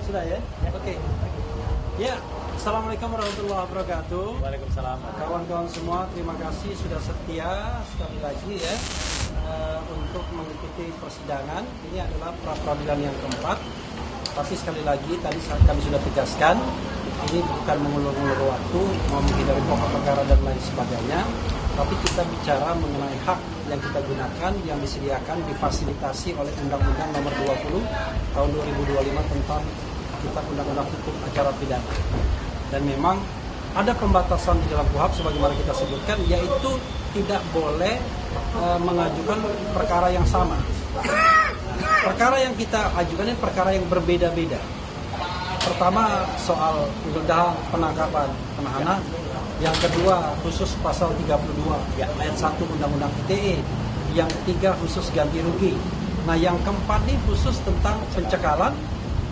Sudah ya? Oke. Ya, Assalamualaikum warahmatullahi wabarakatuh. Waalaikumsalam. Kawan-kawan semua, terima kasih sudah setia sekali lagi ya untuk mengikuti persidangan. Ini adalah pra-peradilan yang keempat. Tapi sekali lagi tadi kami sudah tegaskan, ini bukan mengulur-ulur waktu, mau menghindari pokok perkara dan lain sebagainya. Tapi kita bicara mengenai hak yang kita gunakan, yang disediakan, difasilitasi oleh Undang-Undang Nomor 20 Tahun 2025 tentang Kitab Undang-Undang Hukum Acara Pidana. Dan memang ada pembatasan di dalam KUHP sebagaimana kita sebutkan, yaitu tidak boleh mengajukan perkara yang sama. Perkara yang kita ajukan ini perkara yang berbeda-beda. Pertama soal penggeledahan, penangkapan, penahanan. Yang kedua khusus pasal 32 ayat 1 Undang-Undang ITE. Yang ketiga khusus ganti rugi. Nah yang keempat ini khusus tentang pencekalan,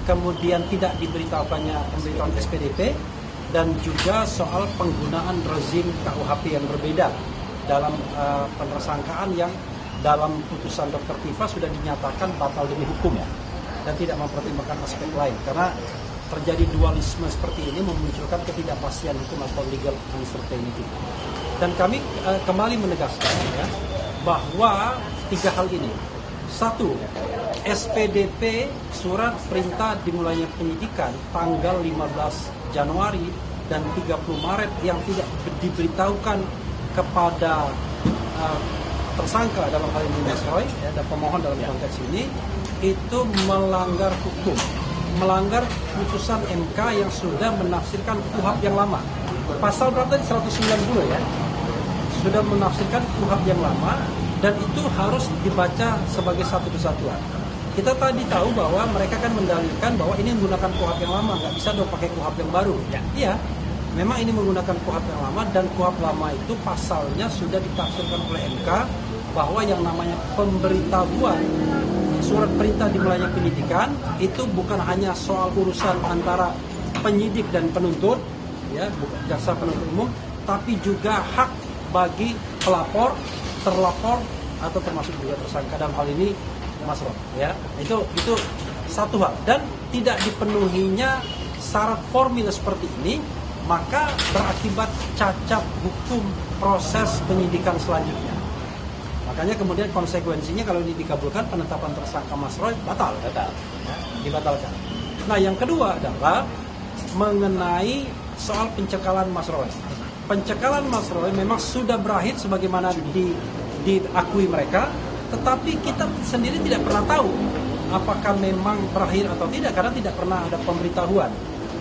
kemudian tidak diberitahukannya pemberitahuan SPDP, dan juga soal penggunaan rezim KUHP yang berbeda dalam penersangkaan yang dalam putusan Dr. Tifa sudah dinyatakan batal demi hukum dan tidak mempertimbangkan aspek lain, karena terjadi dualisme seperti ini memunculkan ketidakpastian hukum atau legal uncertainty. Dan kami kembali menegaskan bahwa tiga hal ini. Satu, SPDP surat perintah dimulainya penyidikan tanggal 15 Januari dan 30 Maret yang tidak diberitahukan kepada tersangka dalam hal ini Mas Roy dan pemohon dalam konteks ini, itu melanggar hukum, melanggar putusan MK yang sudah menafsirkan KUHP yang lama. Pasal berapa tadi? 190 ya. Sudah menafsirkan KUHP yang lama, dan itu harus dibaca sebagai satu kesatuan. Kita tadi tahu bahwa mereka kan mendalilkan bahwa ini menggunakan KUHP yang lama, nggak bisa dong pakai KUHP yang baru. Iya, memang ini menggunakan KUHP yang lama, dan KUHP lama itu pasalnya sudah ditafsirkan oleh MK bahwa yang namanya pemberitahuan surat perintah dimulainya penyidikan itu bukan hanya soal urusan antara penyidik dan penuntut, ya, jaksa penuntut umum, tapi juga hak bagi pelapor, terlapor, atau termasuk juga tersangka dalam hal ini Mas Rob, ya. Itu satu hal, dan tidak dipenuhinya syarat formil seperti ini, maka berakibat cacat hukum proses penyidikan selanjutnya. Makanya kemudian konsekuensinya kalau ini dikabulkan, penetapan tersangka Mas Roy batal. Dibatalkan. Nah yang kedua adalah mengenai soal pencekalan Mas Roy. Pencekalan Mas Roy memang sudah berakhir sebagaimana diakui mereka, tetapi kita sendiri tidak pernah tahu apakah memang berakhir atau tidak, karena tidak pernah ada pemberitahuan.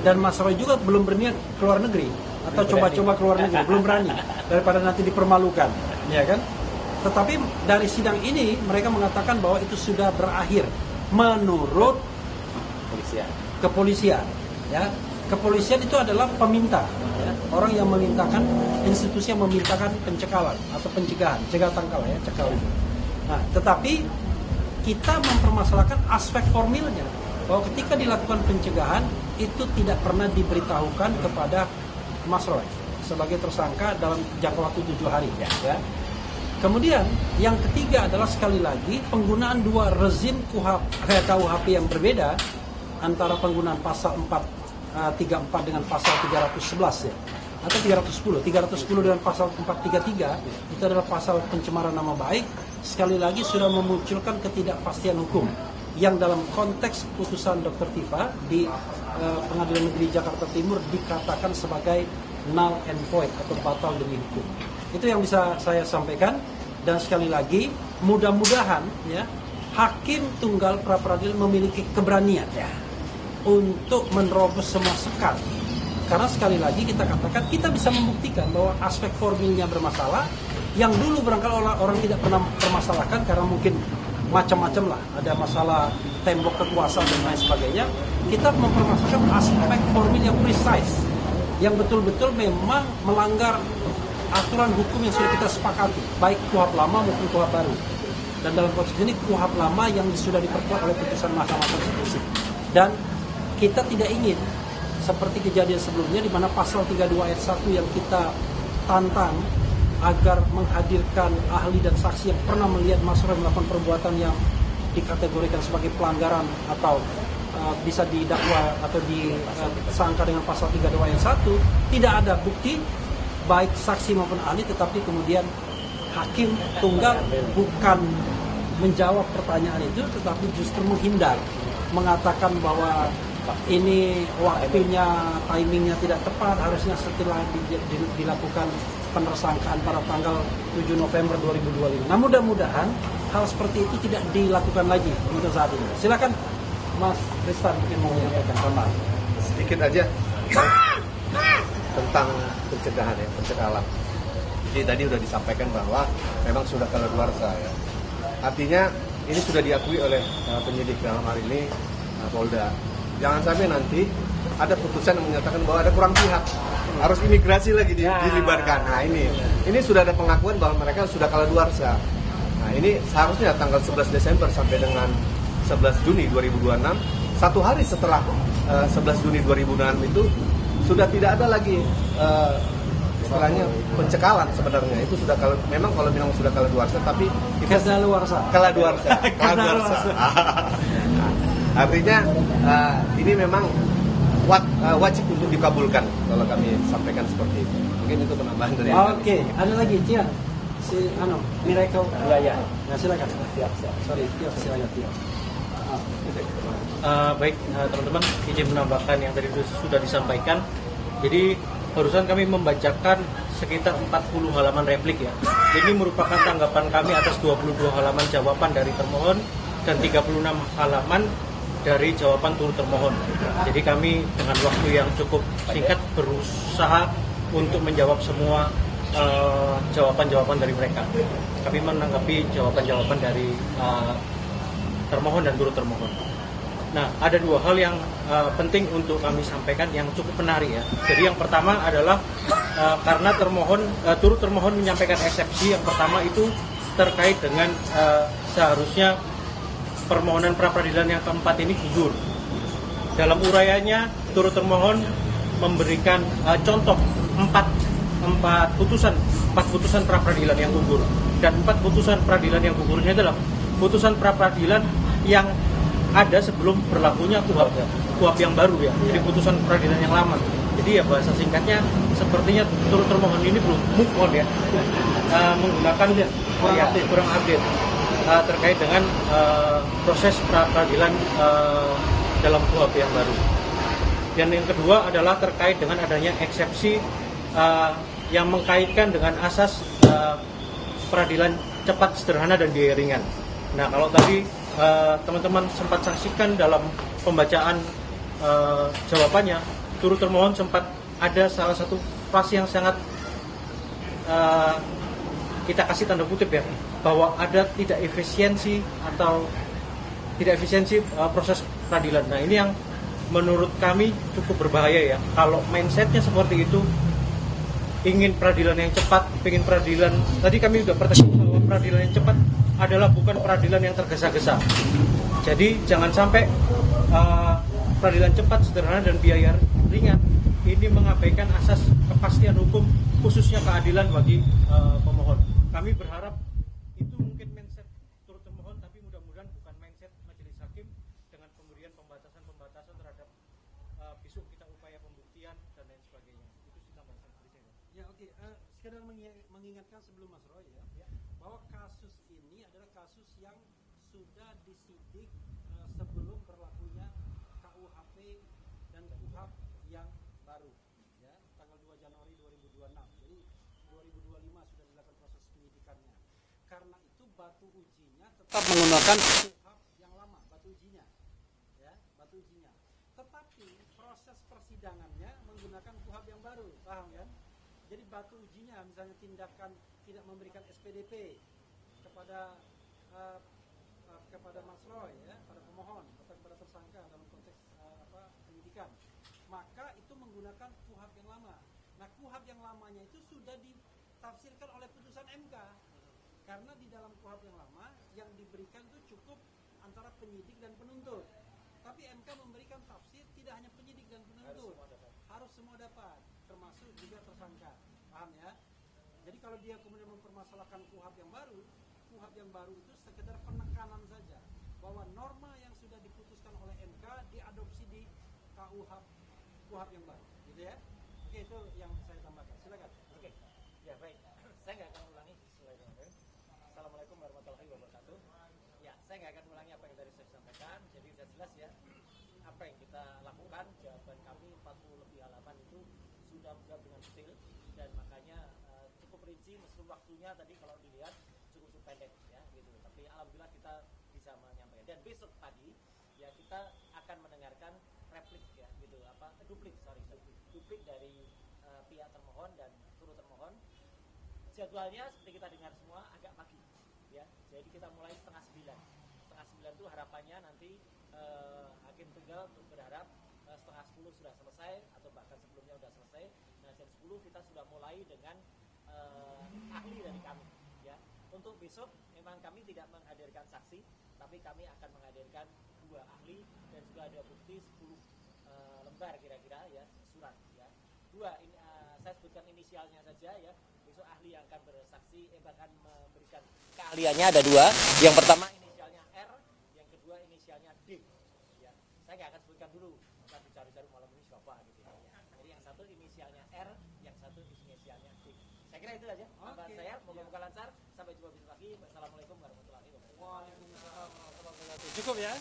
Dan Mas Roy juga belum berniat keluar negeri atau coba-coba keluar negeri, belum berani, daripada nanti dipermalukan, ya kan? Tetapi dari sidang ini mereka mengatakan bahwa itu sudah berakhir menurut kepolisian. Ya, kepolisian itu adalah peminta, ya, orang yang memintakan, institusi yang memintakan pencekalan atau pencegahan, cegah tangkal ya, cekal itu. Nah, tetapi kita mempermasalahkan aspek formilnya, bahwa ketika dilakukan pencegahan itu tidak pernah diberitahukan kepada Mas Roy sebagai tersangka dalam jangka waktu 7 hari, ya. Kemudian yang ketiga adalah sekali lagi penggunaan dua rezim KUHP yang berbeda, antara penggunaan pasal 434 dengan pasal 311 ya, atau 310 dengan pasal 433, itu adalah pasal pencemaran nama baik. Sekali lagi sudah memunculkan ketidakpastian hukum yang dalam konteks putusan Dr. Tifa di Pengadilan Negeri Jakarta Timur dikatakan sebagai null and void atau batal demi hukum. Itu yang bisa saya sampaikan, dan sekali lagi mudah-mudahan ya hakim tunggal pra-peradilan memiliki keberanian untuk menerobos semua sekat, karena sekali lagi kita katakan kita bisa membuktikan bahwa aspek formilnya bermasalah yang dulu barangkali orang tidak pernah permasalahkan karena mungkin macam-macam lah, ada masalah tembok kekuasaan dan lain sebagainya. Kita mempermasalahkan aspek formil yang precise, yang betul-betul memang melanggar aturan hukum yang sudah kita sepakati, baik KUHP lama maupun KUHP baru. Dan dalam konteks ini KUHP lama yang sudah diperkuat oleh putusan Mahkamah Konstitusi. Dan kita tidak ingin seperti kejadian sebelumnya di mana pasal 32 ayat 1 yang kita tantang agar menghadirkan ahli dan saksi yang pernah melihat Mas Roy melakukan perbuatan yang dikategorikan sebagai pelanggaran atau bisa didakwa atau disangka dengan pasal 32 ayat 1, tidak ada bukti baik saksi maupun ahli, tetapi kemudian hakim tunggal bukan menjawab pertanyaan itu, tetapi justru menghindar, mengatakan bahwa ini waktunya, timingnya tidak tepat, harusnya setelah dilakukan penersangkaan pada tanggal 7 November 2025. Nah, mudah-mudahan hal seperti itu tidak dilakukan lagi untuk saat ini. Silakan Mas Tristan mungkin mau menyampaikan tambahan. Sedikit aja tentang pencegahan ya, pencekalan. Jadi tadi sudah disampaikan bahwa memang sudah kadaluarsa ya. Artinya ini sudah diakui oleh penyidik dalam hal ini Polda. Jangan sampai nanti ada putusan yang menyatakan bahwa ada kurang pihak, harus imigrasi lagi dilibatkan. Nah ini sudah ada pengakuan bahwa mereka sudah kadaluarsa. Nah ini seharusnya tanggal 11 Desember sampai dengan 11 Juni 2026, satu hari setelah 11 Juni 2026 itu sudah tidak ada lagi istilahnya pencekalan sebenarnya. Itu sudah memang kalau bilang sudah kadaluarsa, tapi kita kadaluarsa. Artinya ini memang wajib untuk dikabulkan kalau kami sampaikan seperti itu. Mungkin itu penambahan dari Oke, ada lagi Cian. Miracle. Ya. Nah, silakan. Sorry, silakan. Baik, teman-teman, izin menambahkan yang tadi sudah disampaikan. Jadi barusan kami membacakan sekitar 40 halaman replik ya. Ini merupakan tanggapan kami atas 22 halaman jawaban dari termohon dan 36 halaman dari jawaban turut termohon. Jadi kami dengan waktu yang cukup singkat berusaha untuk menjawab semua jawaban-jawaban dari mereka. Kami menanggapi jawaban-jawaban dari termohon dan turut termohon. Nah, ada dua hal yang penting untuk kami sampaikan yang cukup menarik ya. Jadi yang pertama adalah karena turut termohon menyampaikan eksepsi. Yang pertama itu terkait dengan seharusnya permohonan pra-peradilan yang keempat ini gugur. Dalam uraiannya, turut termohon memberikan contoh empat putusan pra-peradilan yang gugur, dan 4 putusan peradilan yang gugur ini adalah putusan pra-peradilan yang ada sebelum berlakunya KUHP yang baru ya. Jadi putusan peradilan yang lama. Jadi ya bahasa singkatnya sepertinya turut termohon ini belum move on ya, menggunakan kurang update terkait dengan proses peradilan dalam KUHP yang baru. Dan yang kedua adalah terkait dengan adanya eksepsi yang mengkaitkan dengan asas peradilan cepat, sederhana, dan biaya ringan. Nah, kalau tadi teman-teman sempat saksikan dalam pembacaan jawabannya, turut termohon sempat ada salah satu frase yang sangat kita kasih tanda kutip ya, bahwa ada tidak efisiensi proses peradilan. Nah, ini yang menurut kami cukup berbahaya ya. Kalau mindsetnya seperti itu, ingin peradilan yang cepat, ingin peradilan, tadi kami sudah bertegas bahwa peradilan yang cepat adalah bukan peradilan yang tergesa-gesa. Jadi jangan sampai peradilan cepat, sederhana, dan biaya ringan ini mengabaikan asas kepastian hukum, khususnya keadilan bagi pemohon. Kami berharap itu mungkin mindset turut termohon, tapi mudah-mudahan bukan mindset majelis hakim dengan pemberian pembatasan terhadap besok kita upaya pembuktian dan lain sebagainya. Itu sih tambahan dari saya. Ya, oke. Sekedar mengingatkan sebelum Mas Roy ya, bahwa kasus ini adalah kasus yang sudah disidik sebelum berlakunya KUHP dan KUHAP yang baru ya, tanggal 2 Januari 2026. Jadi 2025 sudah dilakukan proses penyidikannya. Karena itu batu ujinya tetap menggunakan KUHAP yang lama, batu ujinya. Ya, batu ujinya. Tetapi proses persidangannya menggunakan KUHAP yang baru, paham kan? Jadi batu ujinya misalnya tindakan tidak memberikan SPDP kepada Mas Roy ya, pada pemohon atau kepada tersangka dalam konteks penyidikan, maka itu menggunakan KUHAP yang lama. Nah, KUHAP yang lamanya itu sudah ditafsirkan oleh putusan MK, karena di dalam KUHAP yang lama yang diberikan itu cukup antara penyidik dan penuntut, tapi MK memberikan tafsir tidak hanya penyidik dan penuntut, harus semua dapat, termasuk juga tersangka, paham ya? Jadi kalau dia kemudian mempermasalahkan KUHAP yang baru itu sekedar penekanan saja, bahwa norma yang sudah diputuskan oleh MK diadopsi di KUHP yang baru, gitu ya. Oke, itu yang saya tambahkan. Silakan. Oke, ya baik. Saya nggak akan ulangi Bismillahirrahmanirrahim. Assalamualaikum warahmatullahi wabarakatuh. Ya, saya nggak akan ulangi apa yang tadi saya sampaikan. Jadi sudah jelas ya apa yang kita lakukan. Jawaban kami 40 lebih halaman itu sudah menjawab dengan detail dan makanya cukup rinci meskipun waktunya tadi kalau dilihat cukup pendek ya gitu. Tapi alhamdulillah kita bisa menyampaikan. Dan besok pagi ya kita akan mendengarkan replik ya gitu duplik dari pihak termohon dan turut termohon. Jadwalnya seperti kita dengar semua agak pagi ya, jadi kita mulai setengah 9 itu harapannya nanti hakim tunggal berharap setengah 10 sudah selesai atau bahkan sebelumnya sudah selesai. Nah jam 10 kita sudah mulai dengan ahli dari kami ya. Untuk besok memang kami tidak menghadirkan saksi, tapi kami akan menghadirkan 2 ahli dan juga ada bukti 10 lembar kira-kira ya surat ya. 2 ini saya sebutkan inisialnya saja ya. Besok ahli yang akan bersaksi akan memberikan keahliannya ada 2. Yang pertama inisialnya R, yang kedua inisialnya D ya. Saya nggak akan sebutkan dulu, akan dicari-cari malam ini siapa gitu ya. Jadi yang satu inisialnya R, yang satu inisialnya D. Saya kira itu aja tambahan saya. Moga-moga lancar. Sampai jumpa besok lagi. Wassalamualaikum warahmatullahi wabarakatuh. Waalaikumsalam warahmatullahi wabarakatuh. Cukup ya.